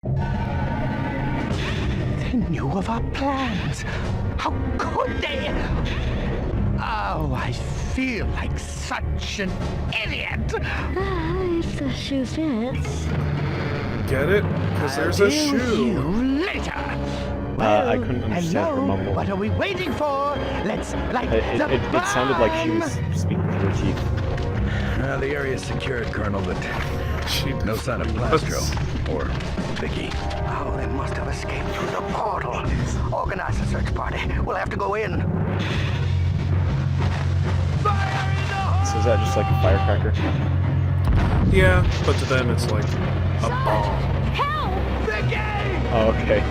They knew of our plans. How could they? Oh, I feel like such an idiot. If the shoe fits. Get it? Because there's a See shoe. you later. Well, I couldn't understand her hello? mumble. What are we waiting for? Let's light the It sounded like she was bomb. speaking through her teeth. The area's secured, Colonel, but no sign of Plastro or Vicky. Oh, they must have escaped through the portal. Organize a search party. We'll have to go in. Fire in the hole! So is that just like a firecracker? Yeah, but to them it's like a bomb. Help! Vicky! Oh, okay.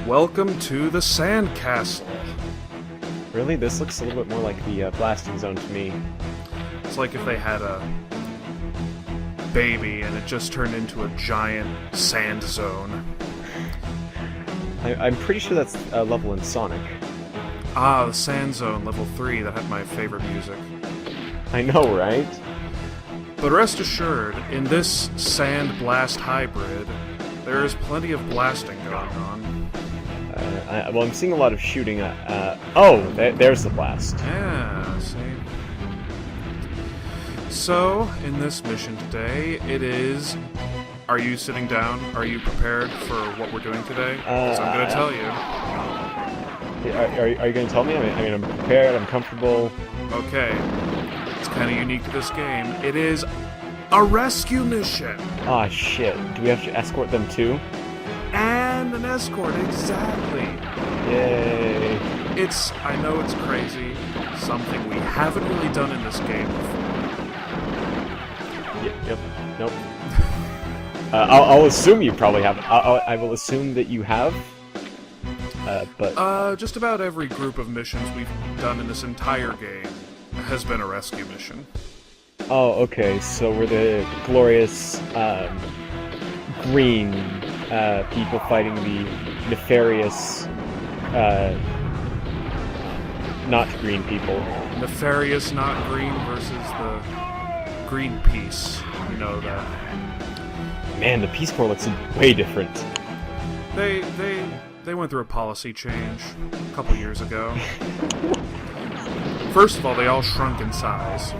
Welcome to the Sandcastle. Really? This looks a little bit more like the blasting zone to me. It's like if they had a baby and it just turned into a giant sand zone. I'm pretty sure that's a level in Sonic. Ah, the Sand Zone, level 3, that had my favorite music. I know, right? But rest assured, in this Sand Blast hybrid, there is plenty of blasting going on. Well, I'm seeing a lot of shooting. There's the blast. Yeah, see? So, in this mission today, it is... Are you sitting down? Are you prepared for what we're doing today? 'Cause I'm going to tell you. Are you going to tell me? I mean, I'm prepared, I'm comfortable. Okay. It's kind of unique to this game. It is a rescue mission! Ah, shit. Do we have to escort them too? And an escort, exactly! Yay. I know it's crazy, something we haven't really done in this game before. Yep. Nope. I'll assume you probably have. I will assume that you have. But Just about every group of missions we've done in this entire game has been a rescue mission. oh, okay. So we're the glorious green people fighting the nefarious not green people. Nefarious, not green, versus the Greenpeace. You know that. Man, the Peace Corps looks way different. They went through a policy change a couple years ago. First of all, they all shrunk in size.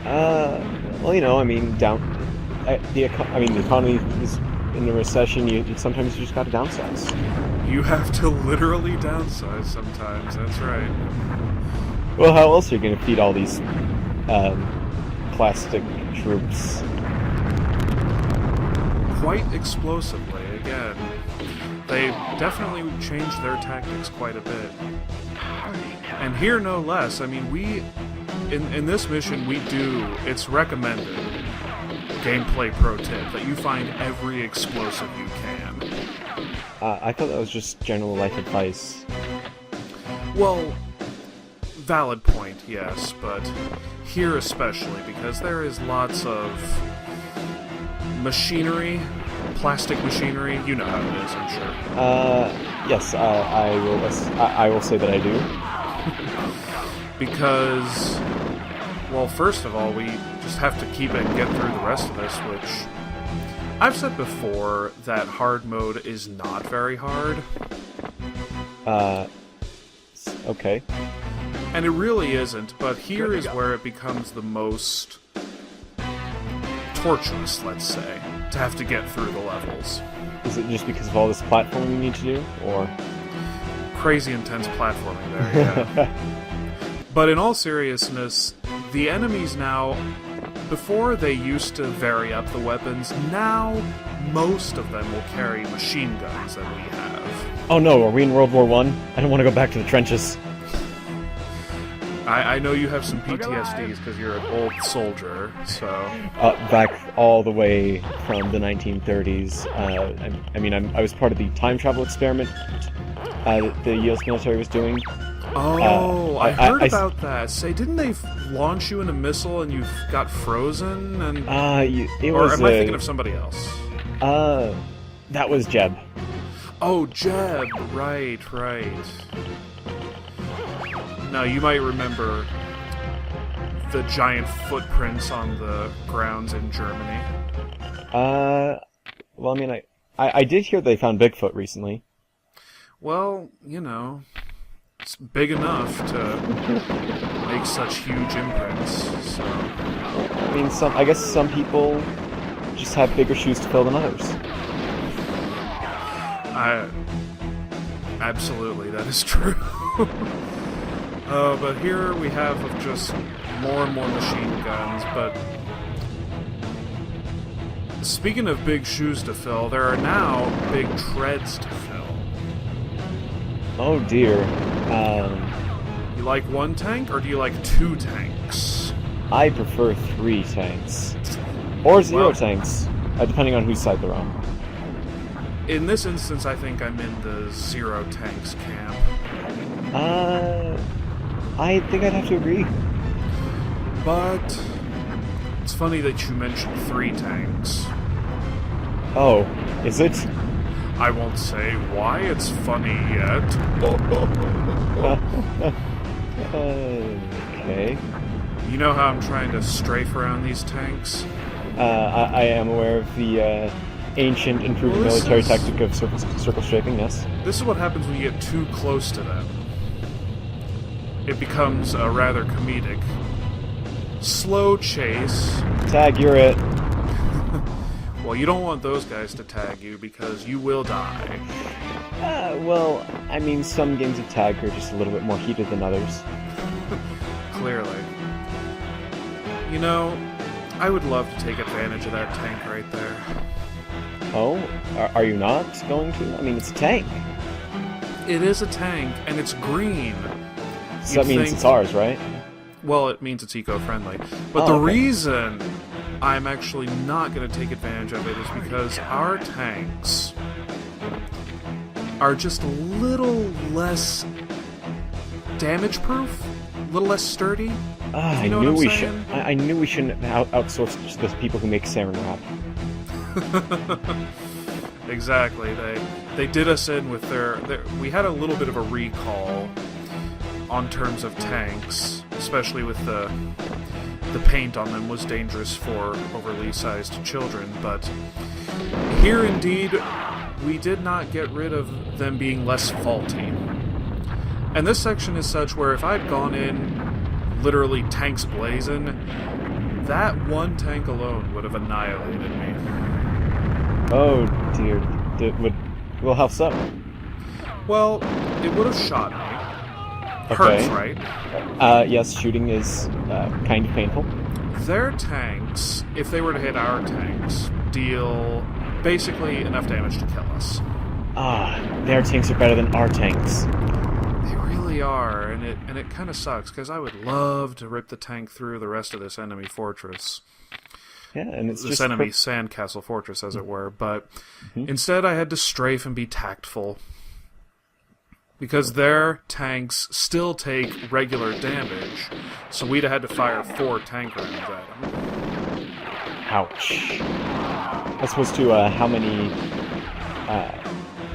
Well, I mean, the economy is in a recession. You sometimes you just gotta downsize. You have to literally downsize sometimes, that's right. Well, how else are you gonna feed all these plastic troops? Quite explosively, again. They definitely changed their tactics quite a bit. And here no less, I mean, in this mission it's recommended, gameplay pro tip, that you find every explosive you can. I thought that was just general life advice. Well, valid point, yes, but here especially, because there is lots of machinery, plastic machinery. You know how it is, I'm sure. Yes, I will say that I do. Because, well, first of all, we just have to keep it and get through the rest of this, which I've said before that hard mode is not very hard. Okay. And it really isn't, but here is where it becomes the most torturous, let's say, to have to get through the levels. Is it just because of all this platforming you need to do, or? Crazy intense platforming there, yeah. But in all seriousness, the enemies now, before they used to vary up the weapons, now most of them will carry machine guns that we have. Oh no, are we in World War I? I don't want to go back to the trenches. I know you have some PTSDs because you're an old soldier, so... Back all the way from the 1930s. I was part of the time travel experiment that the U.S. military was doing. Oh, I heard about that. Say, didn't they launch you in a missile and you got frozen? And or am I thinking of somebody else? That was Jeb. Oh, Jeb. Right. No, you might remember the giant footprints on the grounds in Germany? Well, I mean, I did hear they found Bigfoot recently. Well, you know, it's big enough to make such huge imprints, so... I mean, I guess some people just have bigger shoes to fill than others. Absolutely, that is true. But here we have just more and more machine guns, but... Speaking of big shoes to fill, there are now big treads to fill. Oh dear. You like one tank, or do you like 2 tanks? I prefer 3 tanks. Or 0 tanks, depending on whose side they're on. In this instance, I think I'm in the 0 tanks camp. I think I'd have to agree. But it's funny that you mentioned 3 tanks. Oh, is it? I won't say why it's funny yet. Okay. You know how I'm trying to strafe around these tanks? I am aware of the ancient and proven military tactic of circle strafing, yes. This is what happens when you get too close to them. It becomes rather comedic. Slow chase. Tag, you're it. Well, you don't want those guys to tag you because you will die. Well, I mean, some games of tag are just a little bit more heated than others. Clearly. You know, I would love to take advantage of that tank right there. Oh? Are you not going to? I mean, it's a tank. It is a tank, and it's green. So that means it's ours, right? Well, it means it's eco-friendly. But the reason I'm actually not going to take advantage of it is because our tanks are just a little less damage-proof, a little less sturdy. I knew we shouldn't outsource to the people who make saran wrap. Exactly. They did us in with their... We had a little bit of a recall on terms of tanks, especially with the paint on them was dangerous for overly sized children, but here indeed we did not get rid of them being less faulty. And this section is such where if I'd gone in literally tanks blazing, that one tank alone would have annihilated me. Oh dear. Well, how so? Well, it would have shot me. Okay. Hurts, right? Yes, shooting is kind of painful. Their tanks, if they were to hit our tanks, deal basically enough damage to kill us. Their tanks are better than our tanks. They really are, and it kind of sucks, because I would love to rip the tank through the rest of this enemy fortress. Yeah, and it's this enemy Sandcastle fortress, as it were, but instead I had to strafe and be tactful. Because their tanks still take regular damage, so we'd have had to fire 4 tank rounds at them. Ouch. As opposed to how many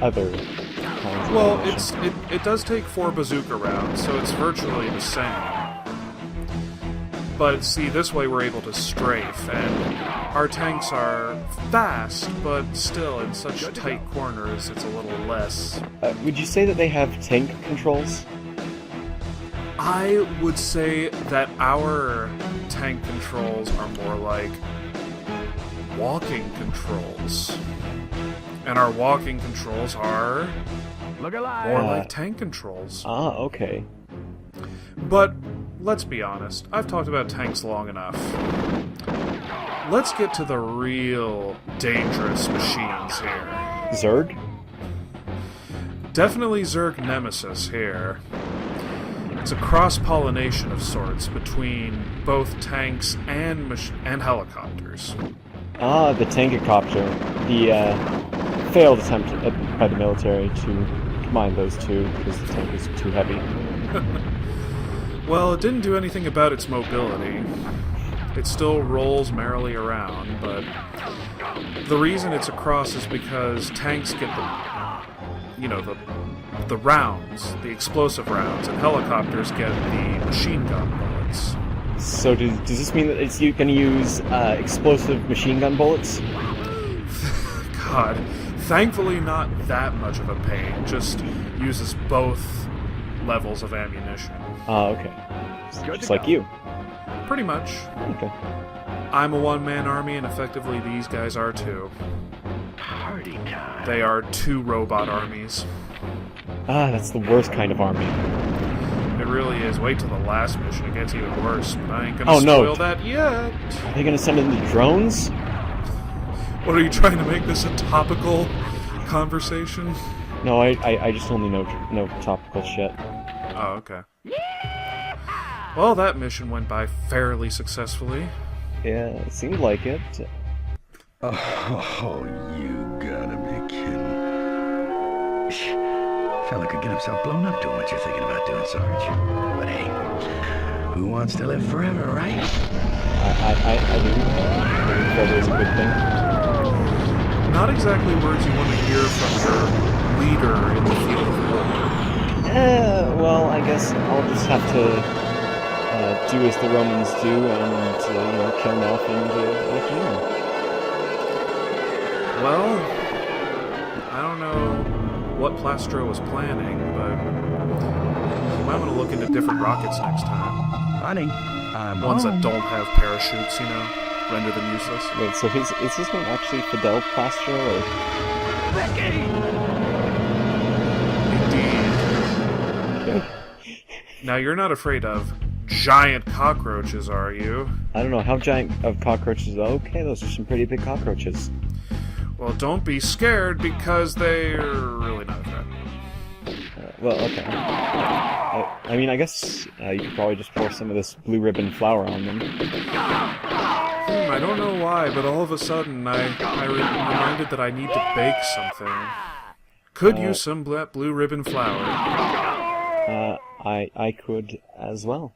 other kinds of Well, it does take 4 bazooka rounds, so it's virtually the same. But see, this way we're able to strafe, and our tanks are fast, but still in such tight corners, it's a little less. Would you say that they have tank controls? I would say that our tank controls are more like walking controls. And our walking controls are more like tank controls. Okay. But let's be honest, I've talked about tanks long enough. Let's get to the real dangerous machines here. Zerg? Definitely Zerg Nemesis here. It's a cross-pollination of sorts between both tanks and helicopters. The tankicopter. The failed attempt by the military to combine those two because the tank is too heavy. Well, it didn't do anything about its mobility. It still rolls merrily around, but the reason it's a cross is because tanks get the rounds, the explosive rounds, and helicopters get the machine gun bullets. So does this mean that it's going to use explosive machine gun bullets? God, thankfully not that much of a pain. Just uses both levels of ammunition. Oh, okay. Just like you. Pretty much. Okay. I'm a one-man army, and effectively these guys are too. Party time. They are 2 robot armies. Ah, that's the worst kind of army. It really is. Wait till the last mission, it gets even worse. But I ain't gonna spoil that yet. Are they going to send in the drones? What, are you trying to make this a topical conversation? No, I just only know topical shit. Oh, okay. Well, that mission went by fairly successfully. Yeah, it seemed like it. Oh, you gotta be kidding. Fella could get himself blown up doing what you're thinking about doing, Sarge. But hey, who wants to live forever, right? I do. I think that is a good thing. Not exactly words you want to hear from your leader in the field of war. Well, I guess I'll just have to do as the Romans do and, kill them off and let you know. Well, I don't know what Plastro was planning, but you might want to look into different rockets next time. Honey, I'm Ones home. that don't have parachutes, render them useless. Wait, so is his name actually Fidel Plastro, or...? Indeed. Now, you're not afraid of giant cockroaches, are you? I don't know, how giant of cockroaches? Okay, those are some pretty big cockroaches. Well, don't be scared, because they're really not a threat. Well, okay. I mean, I guess you could probably just pour some of this blue ribbon flour on them. I don't know why, but all of a sudden I reminded that I need to bake something. Could use some blue ribbon flour. I could as well.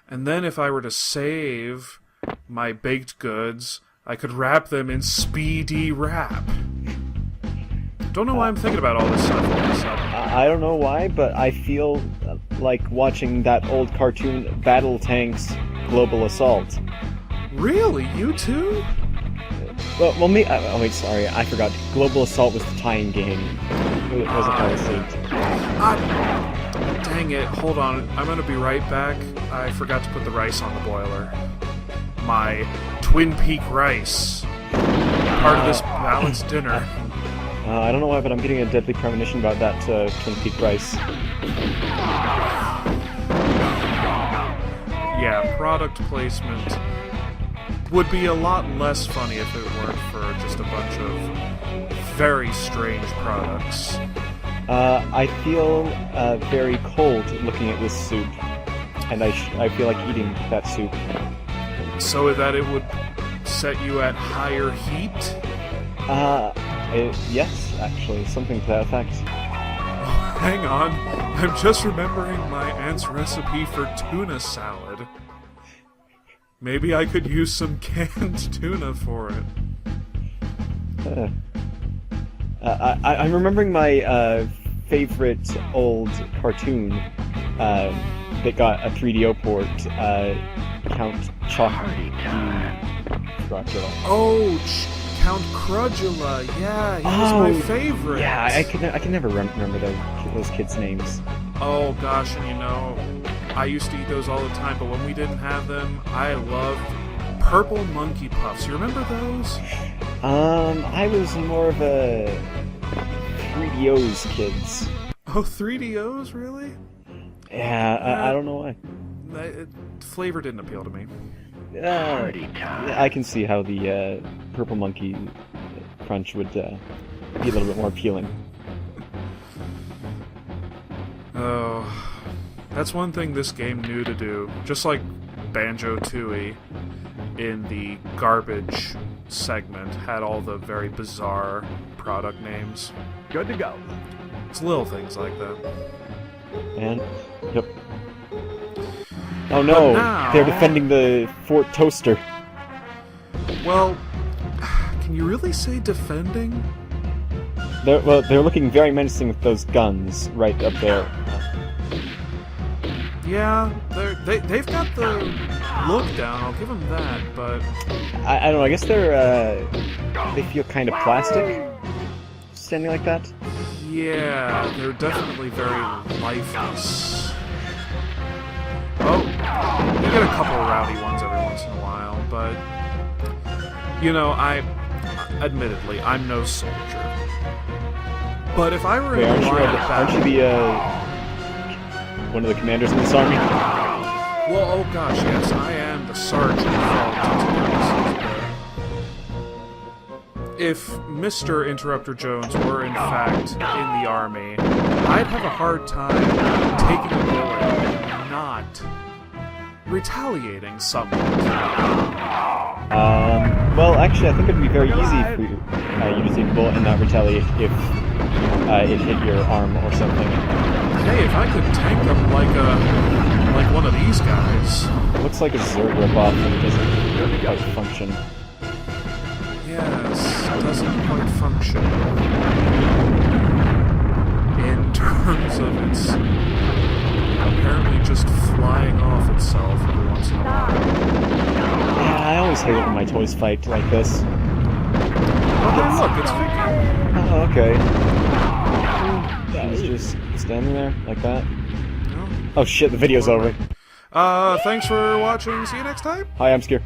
And then if I were to save my baked goods, I could wrap them in speedy wrap. Don't know why I'm thinking about all this stuff all of a sudden. I don't know why, but I feel like watching that old cartoon Battle Tanks Global Assault. Really? You too? Well, me. Oh wait, sorry, I forgot. Global Assault was the tie-in game. It wasn't Battle Tanks. Dang it! Hold on, I'm gonna be right back. I forgot to put the rice on the boiler. My Twin Peak rice. Part of this balanced dinner. I don't know why, but I'm getting a deadly premonition about that Twin Peak rice. Yeah, product placement would be a lot less funny if it weren't for just a bunch of very strange products. I feel very cold looking at this soup, and I feel like eating that soup. So that it would set you at higher heat? Yes, actually, something to that effect. Hang on, I'm just remembering my aunt's recipe for tuna salad. Maybe I could use some canned tuna for it. I'm remembering my favorite old cartoon that got a 3DO port, Count Dracula. Oh, Count Crudula, yeah, he was my favorite. Yeah, I can never remember those kids' names. Oh gosh, and I used to eat those all the time, but when we didn't have them, I loved Purple Monkey Puffs. You remember those? I was more of a 3DO's kids. Oh, 3DOs, really? Yeah, I don't know why. Flavor didn't appeal to me. I can see how the Purple Monkey Crunch would be a little bit more appealing. Oh, that's one thing this game knew to do. Just like Banjo-Tooie in the garbage segment had all the very bizarre product names. Good to go. It's little things like that. And, yep. Oh no, now, they're defending the Fort Toaster. Well, can you really say defending? They're looking very menacing with those guns right up there. Yeah, they've got the look down, I'll give them that, but... I don't know, I guess they feel kind of plastic, standing like that. Yeah, they're definitely very lifeless. Oh, you get a couple of rowdy ones every once in a while, but... You know, admittedly, I'm no soldier. But if I were in a line of battle... Aren't you one of the commanders in this army? Well, oh gosh, yes, I am the Sarge if Mr. Interrupter Jones were in fact in the army, I'd have a hard time taking a bullet and not retaliating somewhat. Well, actually, I think it'd be very easy for you to take a bullet and not retaliate if it hit your arm or something. Hey, if I could tank them like one of these guys. It looks like a Zerg ripoff and it doesn't quite function. Yes, it doesn't quite function. In terms of its apparently just flying off itself every once in a while. Yeah, I always hate it when my toys fight like this. Oh, hey, look, it's Vicky. Oh, okay. She's just standing there like that. No. Oh shit, the video's over. Thanks for watching. See you next time. Hi, I'm Schir.